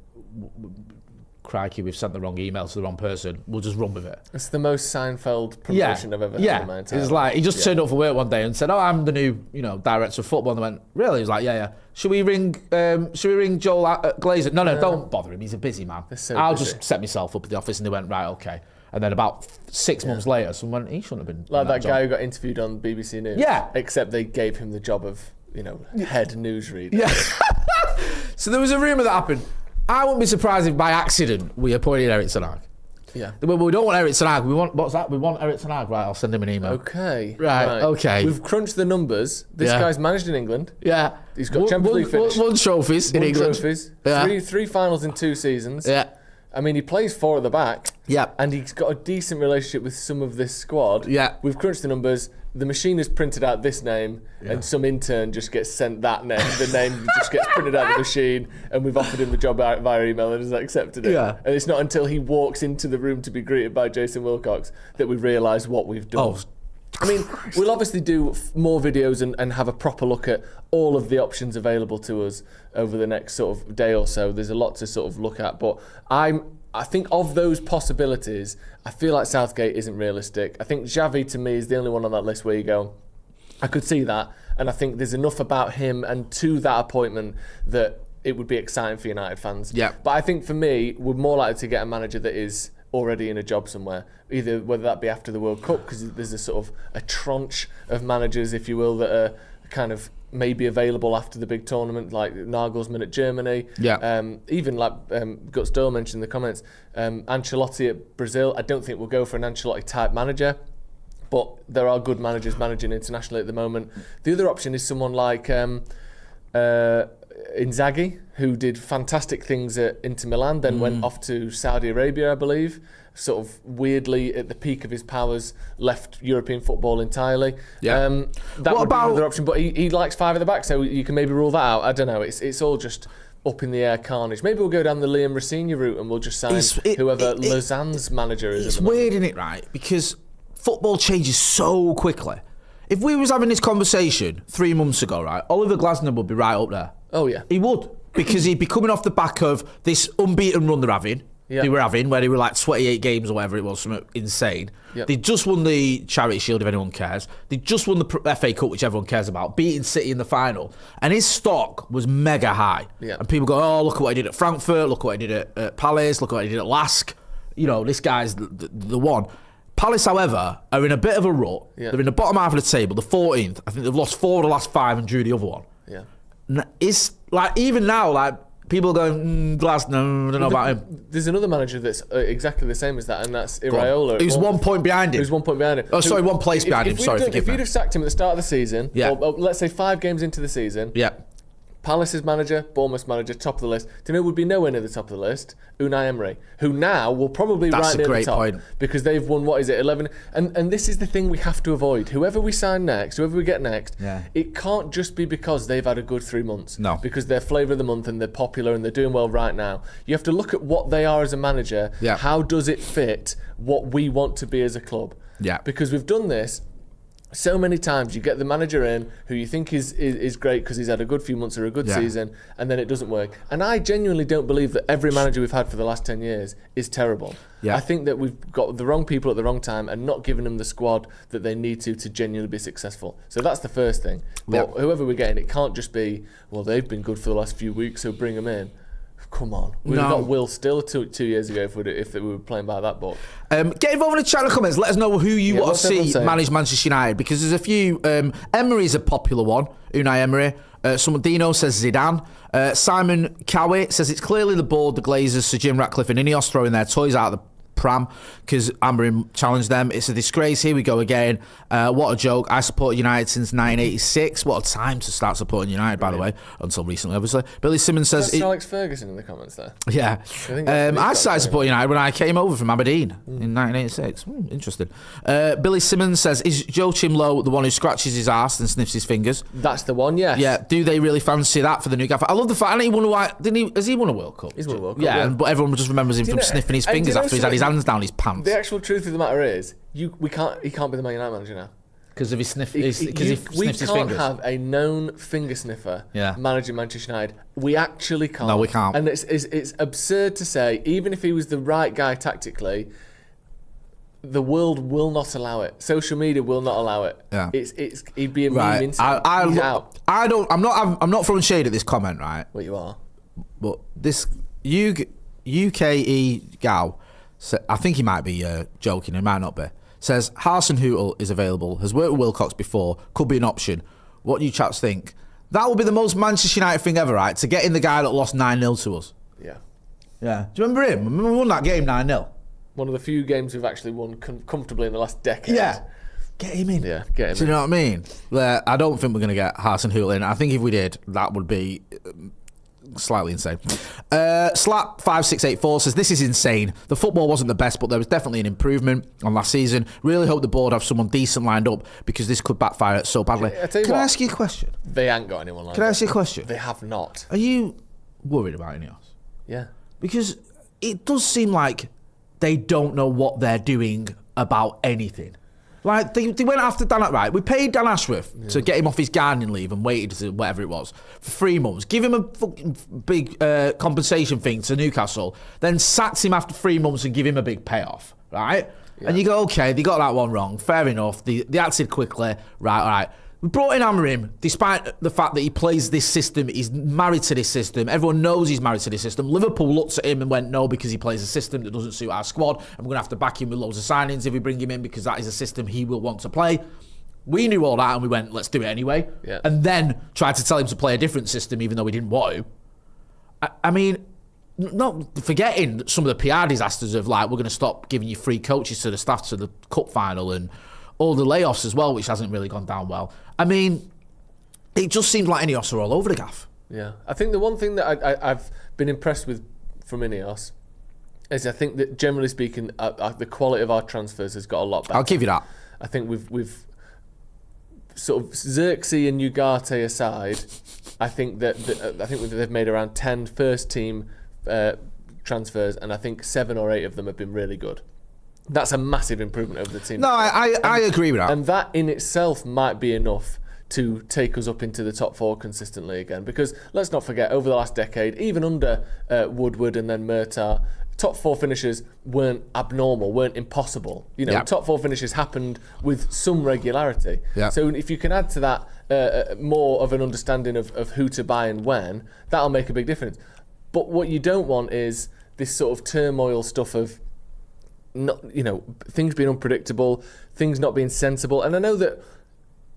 crikey, we've sent the wrong email to the wrong person, we'll just run with it. It's the most Seinfeld promotion I've ever had in my entire life. It's like, he just turned up for work one day and said, I'm the new, director of football. And they went, really? He's like, yeah. Should we ring Joel Glazer? No, don't bother him. He's a busy man. I'll just set myself up at the office. And they went, right, okay. And then about 6 months later, someone went, he shouldn't have been. Like that guy who got interviewed on BBC News. Yeah. Except they gave him the job of, head newsreader. Yeah. So there was a rumour that happened. I wouldn't be surprised if by accident we appointed Eric Ten Hag. Yeah. Well, we don't want Eric Ten Hag. We want, what's that? We want Eric Ten Hag. Right, I'll send him an email. Okay. Right. Okay. We've crunched the numbers. This guy's managed in England. Yeah. He's got Champions League finish. Won trophies in England. Trophies. Yeah. Three finals in 2 seasons. Yeah. I mean, he plays 4 at the back. Yeah. And he's got a decent relationship with some of this squad. Yeah. We've crunched the numbers. The machine has printed out this name, and some intern just gets sent that name. The name just gets printed out of the machine, and we've offered him the job via email and has accepted it. Yeah. And it's not until he walks into the room to be greeted by Jason Wilcox that we realise what we've done. Oh. I mean, we'll obviously do more videos and have a proper look at all of the options available to us over the next sort of day or so. There's a lot to sort of look at, but I think of those possibilities, I feel like Southgate isn't realistic. I think Xavi, to me, is the only one on that list where you go, I could see that. And I think there's enough about him and to that appointment that it would be exciting for United fans. Yeah. But I think for me, we're more likely to get a manager that is already in a job somewhere, either whether that be after the World Cup, because there's a sort of a tranche of managers, if you will, that are kind of maybe available after the big tournament, like Nagelsmann at Germany. Even like Guts Doyle mentioned in the comments, Ancelotti at Brazil. I don't think we'll go for an Ancelotti type manager, but there are good managers managing internationally at the moment. The other option is someone like Inzaghi, who did fantastic things at Inter Milan, then went off to Saudi Arabia, I believe. Sort of weirdly at the peak of his powers, left European football entirely. That would be another option, but he likes five at the back, so you can maybe rule that out. I don't know. It's all just up in the air carnage. Maybe we'll go down the Liam Rossigna route and we'll just sign whoever Lausanne's manager is. It's weird, isn't it, right? Because football changes so quickly. If we was having this conversation 3 months ago, right, Oliver Glasner would be right up there. Oh yeah, he would, because he'd be coming off the back of this unbeaten run they're having. They were having, where they were like 28 games or whatever it was, something insane. They just won the Charity Shield, if anyone cares. They just won the FA Cup, which everyone cares about, beating City in the final. And his stock was mega high. And people go, oh, look at what he did at Frankfurt, look at what he did at Palace, look at what he did at Lask. You know, this guy's the one. Palace, however, are in a bit of a rut. They're in the bottom half of the table, the 14th. I think they've lost 4 of the last 5 and drew the other one. It's like, even now, like, people are going, Glasner, I don't know about him. There's another manager that's exactly the same as that, and that's Iraola. He was 1 point behind him. He was 1 point behind him. Oh, sorry, 1 place behind him. Sorry, forgive me. If you'd have sacked him at the start of the season, or let's say 5 games into the season, Palace's manager, Bournemouth's manager, top of the list. Do you know who would be nowhere near the top of the list? Unai Emery, who now will probably right near the top because they've won, 11? And this is the thing we have to avoid. Whoever we sign next, whoever we get next, it can't just be because they've had a good 3 months. No. Because they're flavour of the month and they're popular and they're doing well right now. You have to look at what they are as a manager. How does it fit what we want to be as a club? Because we've done this so many times. You get the manager in who you think is great because he's had a good few months or a good season, and then it doesn't work. And I genuinely don't believe that every manager we've had for the last 10 years is terrible. I think that we've got the wrong people at the wrong time and not given them the squad that they need to genuinely be successful. So that's the first thing. But whoever we're getting, it can't just be, well, they've been good for the last few weeks, so bring them in. Come on. We've got Will Still 2 years ago if we were playing by that book. Get involved in the channel comments. Let us know who you want to see manage Manchester United, because there's a few. Emery's a popular one. Unai Emery. Someone Dino says Zidane. Simon Cowie says it's clearly the board, the Glazers, Sir Jim Ratcliffe and INEOS throwing their toys out of the pram because Amorim challenged them. It's a disgrace. Here we go again. What a joke. I supported United since 1986. What a time to start supporting United, by the way, until recently, obviously. Billy Simmons says... That's Alex Ferguson in the comments there. Yeah. I started supporting United when I came over from Aberdeen in 1986. Interesting. Billy Simmons says, is Joe Chimlow the one who scratches his arse and sniffs his fingers? That's the one, yes. Yeah. Do they really fancy that for the new gaffer? I love the fact, has he won a World Cup? He's won a World Cup, yeah. But everyone just remembers him from sniffing his fingers after he's had his hands down his pants. The actual truth of the matter is, he can't be the Man United manager now. Because of his sniff, he sniffs his fingers. We can't have a known finger sniffer managing Manchester United. We actually can't. No, we can't. And it's absurd to say, even if he was the right guy tactically, the world will not allow it. Social media will not allow it. Yeah. He'd be a meme instant. He's out. I'm not throwing shade at this comment, right? Well, you are. But this UKE Gow, I think he might be joking, he might not be, says Hasenhüttl is available, has worked with Wilcox before, could be an option. What do you chaps think? That would be the most Manchester United thing ever, right? To get in the guy that lost 9-0 to us. Yeah. Yeah. Do you remember him? Remember we won that game 9-0? One of the few games we've actually won comfortably in the last decade. Yeah. Get him in. Yeah, get him in. Do you know what I mean? I don't think we're going to get Hasenhüttl in. I think if we did, that would be... slightly insane. Slap5684 says this is insane. The football wasn't the best, but there was definitely an improvement on last season. Really hope the board have someone decent lined up because this could backfire so badly. Can I ask you a question? They ain't got anyone lined up. Can I ask you a question? They have not. Are you worried about INEOS? Yeah. Because it does seem like they don't know what they're doing about anything. Like, they went after Dan, right? We paid Dan Ashworth to get him off his gardening leave and waited to whatever it was for 3 months. Give him a fucking big compensation thing to Newcastle, then sacked him after 3 months and give him a big payoff, right? Yeah. And you go, okay, they got that one wrong. Fair enough. They acted quickly. Right, all right. We brought in Amorim, despite the fact that he plays this system, he's married to this system. Everyone knows he's married to this system. Liverpool looked at him and went, no, because he plays a system that doesn't suit our squad, and we're going to have to back him with loads of signings if we bring him in, because that is a system he will want to play. We knew all that, and we went, let's do it anyway. Yeah. And then tried to tell him to play a different system, even though we didn't want to. I mean, not forgetting some of the PR disasters of, like, we're going to stop giving you free coaches to the staff to the cup final, and all the layoffs as well, which hasn't really gone down well. I mean, it just seems like INEOS are all over the gaff. Yeah. I think the one thing that I've been impressed with from INEOS is I think that, generally speaking, the quality of our transfers has got a lot better. I'll give you that. I think we've sort of Xerxes and Ugarte aside, I think that they've made around 10 first team transfers, and I think 7 or 8 of them have been really good. That's a massive improvement over the team. No, I agree with that. And that in itself might be enough to take us up into the top 4 consistently again. Because let's not forget, over the last decade, even under Woodward and then Murtagh, top 4 finishes weren't abnormal, weren't impossible. You know, Yep. top 4 finishes happened with some regularity. Yep. So if you can add to that more of an understanding of who to buy and when, that'll make a big difference. But what you don't want is this sort of turmoil stuff of, not, you know, things being unpredictable, things not being sensible. And I know that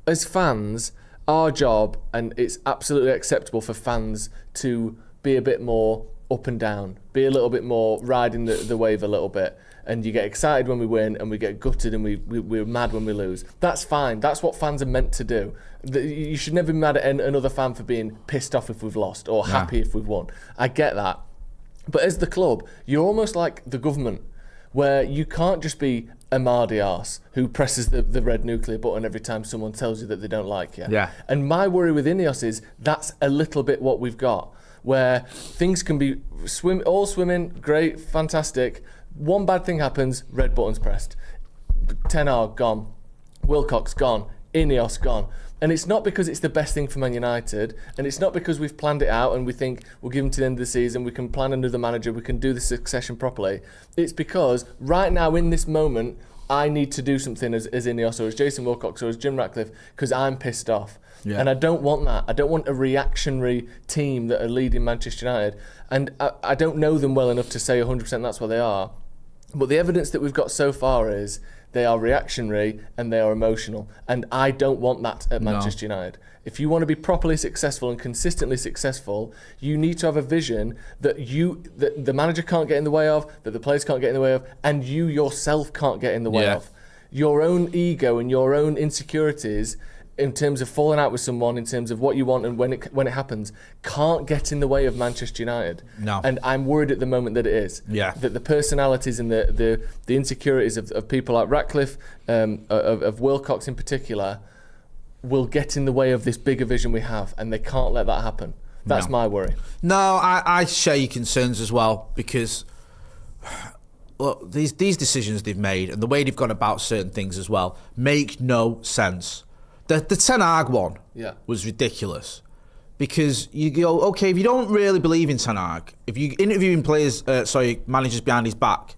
as fans, our job, and it's absolutely acceptable for fans to be a bit more up and down, be a little bit more riding the wave a little bit, and you get excited when we win and we get gutted and we're mad when we lose. That's fine. That's what fans are meant to do. You should never be mad at another fan for being pissed off if we've lost or happy if we've won. I get that. But as the club, you're almost like the government, where you can't just be a mardy arse who presses the red nuclear button every time someone tells you that they don't like you. Yeah. And my worry with INEOS is that's a little bit what we've got, where things can be all swimming, great, fantastic. One bad thing happens, red button's pressed. Ten Hag gone, Wilcox gone, INEOS gone. And it's not because it's the best thing for Man United, and it's not because we've planned it out and we think we'll give them to the end of the season, we can plan another manager, we can do the succession properly. It's because right now, in this moment, I need to do something as INEOS or as Jason Wilcox or as Jim Ratcliffe, because I'm pissed off. Yeah. And I don't want that. I don't want a reactionary team that are leading Manchester United. And I don't know them well enough to say 100% that's what they are. But the evidence that we've got so far is they are reactionary and they are emotional. And I don't want that at Manchester United. If you want to be properly successful and consistently successful, you need to have a vision that the manager can't get in the way of, that the players can't get in the way of, and you yourself can't get in the way of. Your own ego and your own insecurities, in terms of falling out with someone, in terms of what you want and when it happens, can't get in the way of Manchester United. No. And I'm worried at the moment that it is. Yeah. That the personalities and the insecurities of people like Ratcliffe, of Wilcox in particular, will get in the way of this bigger vision we have, and they can't let that happen. That's my worry. No, I share your concerns as well, because look, these decisions they've made and the way they've gone about certain things as well make no sense. The Ten Hag one was ridiculous, because you go, okay, if you don't really believe in Ten Hag, if you're interviewing managers behind his back,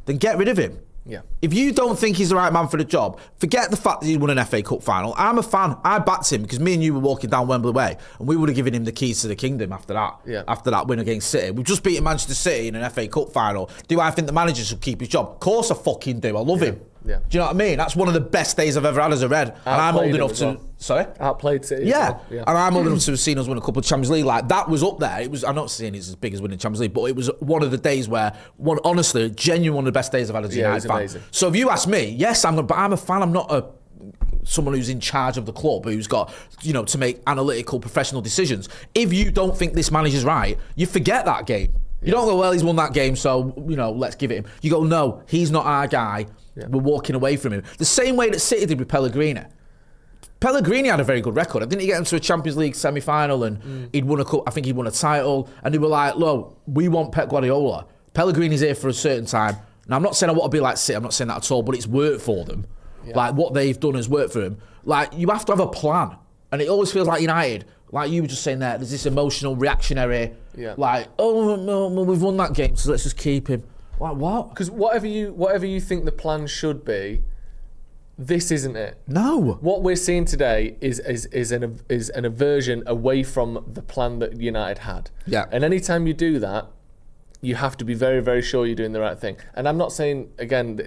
then get rid of him. Yeah. If you don't think he's the right man for the job, forget the fact that he won an FA Cup final. I'm a fan. I backed him because me and you were walking down Wembley Way, and we would have given him the keys to the kingdom after that. Yeah. After that win against City, we've just beaten Manchester City in an FA Cup final. Do I think the manager should keep his job? Of course I fucking do. I love him. Yeah. Do you know what I mean? That's one of the best days I've ever had as a Red, and I'm old enough to. Well. Sorry. Outplayed City. Yeah. Yeah. And I'm old enough to have seen us win a couple of Champions League. Like, that was up there. It was. I'm not saying it's as big as winning Champions League, but it was one of the days where, honestly, genuinely one of the best days I've had as a United fan. Amazing. So if you ask me, yes, but I'm a fan. I'm not someone who's in charge of the club, who's got, to make analytical, professional decisions. If you don't think this manager's right, you forget that game. You don't go, well, he's won that game, so, let's give it him. You go, no, he's not our guy. Yeah. We're walking away from him. The same way that City did with Pellegrini. Pellegrini had a very good record. Didn't he get into a Champions League semi-final and he'd won a cup? I think he'd won a title. And they were like, look, we want Pep Guardiola. Pellegrini's here for a certain time. Now, I'm not saying I want to be like City. I'm not saying that at all, but it's worked for them. Yeah. Like, what they've done has worked for them. Like, you have to have a plan. And it always feels like United, like you were just saying there, there's this emotional, reactionary, like, oh, no, we've won that game, so let's just keep him. Like, what? Because whatever you think the plan should be, This isn't it. No. What we're seeing today is an aversion away from the plan that United had. Yeah. And anytime you do that, you have to be very, very sure you're doing the right thing. And I'm not saying, again,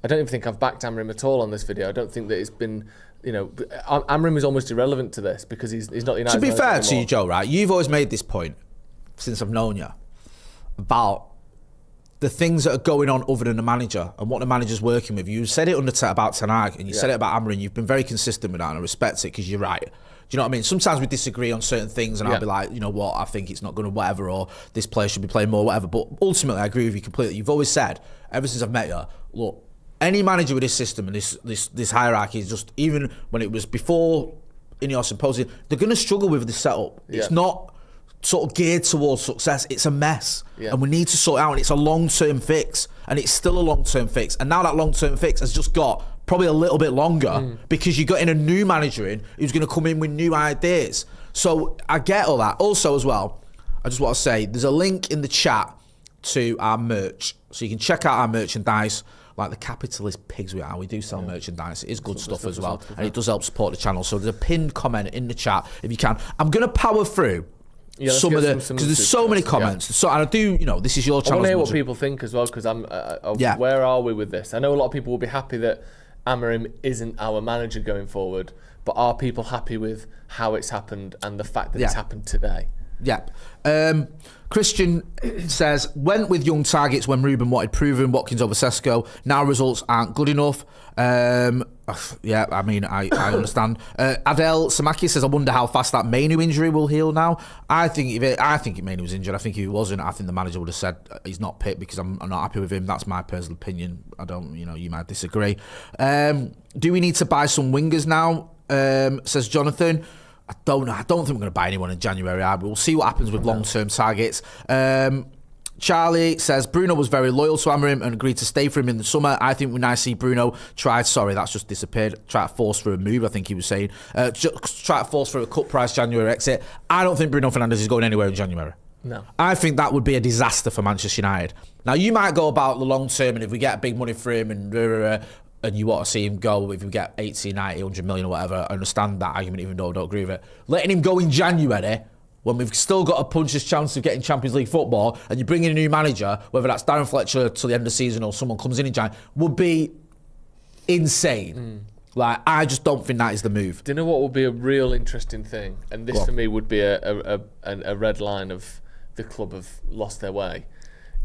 I don't even think I've backed Amorim at all on this video. I don't think that it's been, Amorim is almost irrelevant to this because he's not the United. To be fair to you, Joe, right? You've always made this point since I've known you about the things that are going on other than the manager and what the manager's working with. You said it about Ten Hag and you said it about Amorim. You've been very consistent with that, and I respect it because you're right. Do you know what I mean? Sometimes we disagree on certain things and I'll be like, you know what, I think it's not going to whatever, or this player should be playing more, whatever. But ultimately, I agree with you completely. You've always said, ever since I've met you, look, any manager with this system and this hierarchy is just, even when it was before INEOS and Posey, they're going to struggle with this setup. Yeah. It's not sort of geared towards success. It's a mess. Yeah. And we need to sort it out, and it's a long-term fix. And it's still a long-term fix. And now that long-term fix has just got probably a little bit longer because you got in a new manager in who's going to come in with new ideas. So I get all that. Also as well, I just want to say there's a link in the chat to our merch. So you can check out our merchandise. Like the capitalist pigs we are, we do sell merchandise. It is good stuff as well. And it does help support the channel. So there's a pinned comment in the chat if you can. I'm going to power through some of the, because there's so many comments. So, and I do, this is your channel. I want to hear what people think as well, because where are we with this? I know a lot of people will be happy that Amorim isn't our manager going forward, but are people happy with how it's happened and the fact that it's happened today? Yep. Christian says, went with young targets when Ruben wanted proven, Watkins over Sesko. Now results aren't good enough. Yeah, I mean, I understand. Adele Samaki says, I wonder how fast that Mainu injury will heal now. I think Mainu was injured. I think if he wasn't, I think the manager would have said he's not picked because I'm not happy with him. That's my personal opinion. I don't, you might disagree. Do we need to buy some wingers now? Says Jonathan. I don't know. I don't think we're going to buy anyone in January. We'll see what happens with long-term targets. Charlie says, Bruno was very loyal to Amorim and agreed to stay for him in the summer. I think when I see Bruno that's just disappeared, try to force for a move, I think he was saying. Try to force for a cut price January exit. I don't think Bruno Fernandes is going anywhere in January. No. I think that would be a disaster for Manchester United. Now, you might go about the long term, and if we get big money for him and you want to see him go, if we get 80, 90, 100 million or whatever, I understand that argument, even though I don't agree with it. Letting him go in January, when we've still got a puncher's chance of getting Champions League football, and you bring in a new manager, whether that's Darren Fletcher till the end of the season or someone comes in January, would be insane. Like, I just don't think that is the move. Do you know what would be a real interesting thing? And this for me would be a red line of the club have lost their way.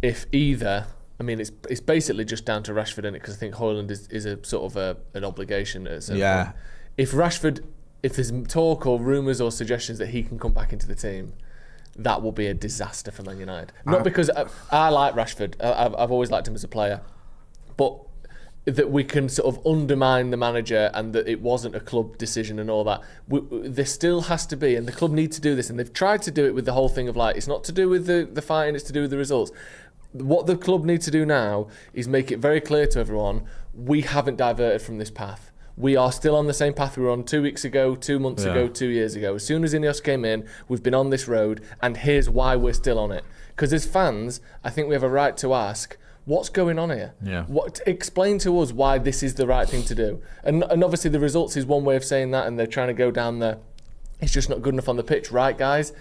If either... I mean, it's basically just down to Rashford in it, because I think Højlund is a sort of an obligation at a certain point. If Rashford, if there's talk or rumours or suggestions that he can come back into the team, that will be a disaster for Man United. Not because I like Rashford, I've always liked him as a player, but that we can sort of undermine the manager and that it wasn't a club decision and all that. There still has to be, and the club need to do this, and they've tried to do it with the whole thing of like, it's not to do with the fighting, it's to do with the results. What the club needs to do now is make it very clear to everyone, we haven't diverted from this path. We are still on the same path we were on 2 weeks ago, 2 months ago, 2 years ago. As soon as INEOS came in, we've been on this road, and here's why we're still on it. Because as fans, I think we have a right to ask, what's going on here? Explain to us why this is the right thing to do. And obviously the results is one way of saying that, and they're trying to go down there. It's just not good enough on the pitch, right, guys?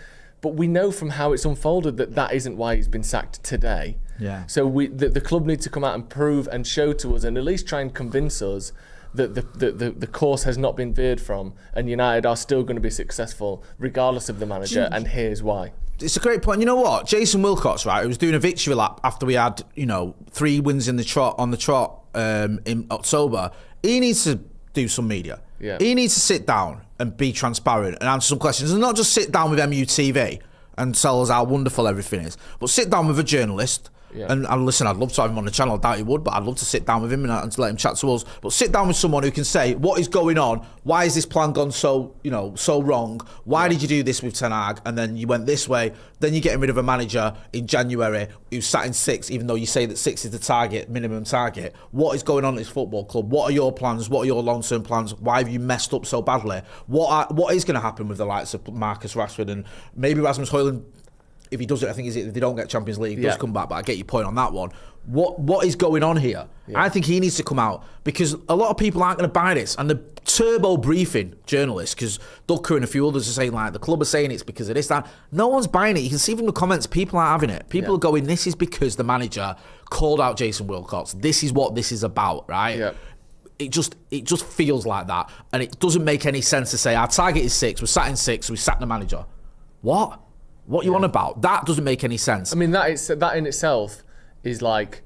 But we know from how it's unfolded that isn't why he's been sacked today. Yeah. So the club need to come out and prove and show to us, and at least try and convince us that the course has not been veered from, and United are still going to be successful regardless of the manager. And here's why. It's a great point. You know what? Jason Wilcox, right, who was doing a victory lap after we had 3 wins in the trot in October. He needs to do some media. Yeah. He needs to sit down and be transparent and answer some questions, and not just sit down with MUTV and tell us how wonderful everything is, but sit down with a journalist. And listen, I'd love to have him on the channel. I doubt he would, but I'd love to sit down with him and let him chat to us. But sit down with someone who can say, what is going on? Why is this plan gone so wrong? Why did you do this with Ten Hag? And then you went this way. Then you're getting rid of a manager in January who's sat in 6, even though you say that 6 is the minimum target. What is going on at this football club? What are your plans? What are your long-term plans? Why have you messed up so badly? What is going to happen with the likes of Marcus Rashford and maybe Rasmus Højlund if he does it, I think if they don't get Champions League, he does come back. But I get your point on that one. What is going on here? I think he needs to come out because a lot of people aren't going to buy this. And the turbo briefing journalists, because Ducker and a few others are saying like the club are saying it's because of this, that. No one's buying it. You can see from the comments, people aren't having it. People are going, this is because the manager called out Jason Wilcox. This is what this is about, right? Yeah. It just feels like that, and it doesn't make any sense to say our target is 6. We're sat in 6. We sacked the manager. What you on about? That doesn't make any sense. I mean, that in itself is like,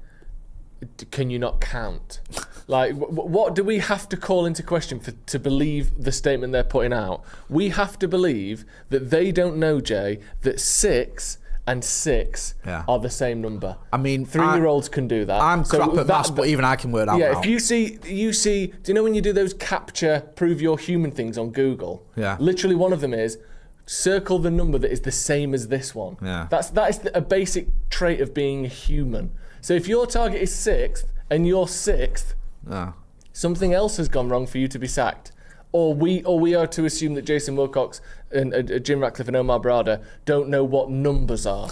can you not count? Like, what do we have to call into question to believe the statement they're putting out? We have to believe that they don't know, Jay, that 6 and 6 are the same number. I mean, 3-year-olds can do that. I'm crap at maths, but even I can work out. Yeah, now. if you see, do you know when you do those capture, prove you're human things on Google? Yeah. Literally, one of them is circle the number that is the same as this one. Yeah. That is a basic trait of being a human. So if your target is 6th and you're 6th, something else has gone wrong for you to be sacked. Or we are to assume that Jason Wilcox and Jim Ratcliffe and Omar Barada don't know what numbers are.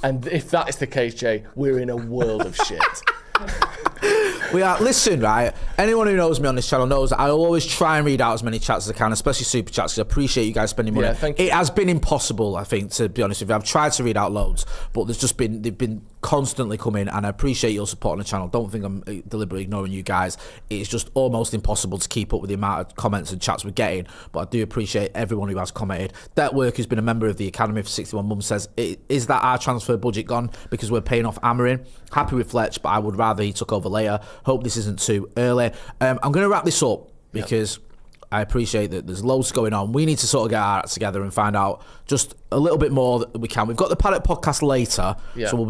And if that is the case, Jay, we're in a world of shit. We are. Listen, right? Anyone who knows me on this channel knows that I always try and read out as many chats as I can, especially super chats, because I appreciate you guys spending money. Yeah, thank you. It has been impossible, I think, to be honest with you. I've tried to read out loads, but they've been constantly coming, and I appreciate your support on the channel. Don't think I'm deliberately ignoring you guys. It's just almost impossible to keep up with the amount of comments and chats we're getting, but I do appreciate everyone who has commented. That Work, who's been a member of the Academy for 61 months, says, is that our transfer budget gone because we're paying off Amorim? Happy with Fletch, but I would rather he took over later. Hope this isn't too early. I'm going to wrap this up because I appreciate that there's loads going on. We need to sort of get our acts together and find out just a little bit more that we can. We've got the Paddock podcast later, so we'll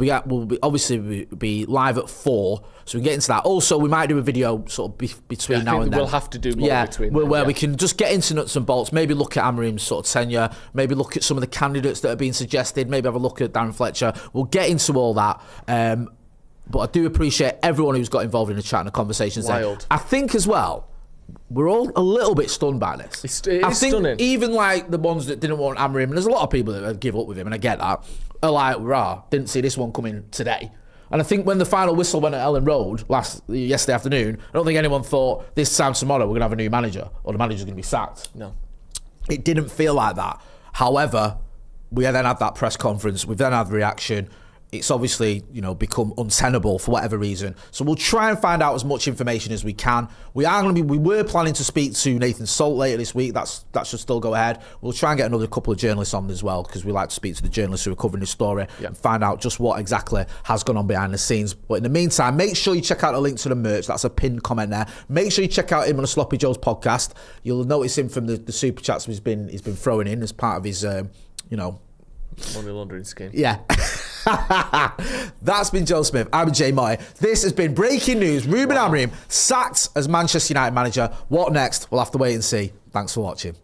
be live at 4, so we can get into that. Also, we might do a video sort of between now and then. We'll have to do more between then, where we can just get into nuts and bolts, maybe look at Amorim's sort of tenure, maybe look at some of the candidates that are being suggested, maybe have a look at Darren Fletcher. We'll get into all that. But I do appreciate everyone who's got involved in the chat and the conversations. Wild. I think as well, we're all a little bit stunned by this. It is stunning. Even like the ones that didn't want Amorim, and there's a lot of people that give up with him, and I get that, are like, rah, didn't see this one coming today. And I think when the final whistle went at Ellen Road yesterday afternoon, I don't think anyone thought this time tomorrow we're going to have a new manager or the manager's going to be sacked. No. It didn't feel like that. However, we then had that press conference, we've then had the reaction. It's obviously, become untenable for whatever reason. So we'll try and find out as much information as we can. We were planning to speak to Nathan Salt later this week. That should still go ahead. We'll try and get another couple of journalists on as well, because we like to speak to the journalists who are covering this story and find out just what exactly has gone on behind the scenes. But in the meantime, make sure you check out the link to the merch. That's a pinned comment there. Make sure you check out him on the Sloppy Joe's podcast. You'll notice him from the super chats he's been throwing in as part of his, money laundering scheme. Yeah. That's been Joe Smith. I'm Jay Moy. This has been breaking news. Ruben Amorim sacked as Manchester United manager. What next? We'll have to wait and see. Thanks for watching.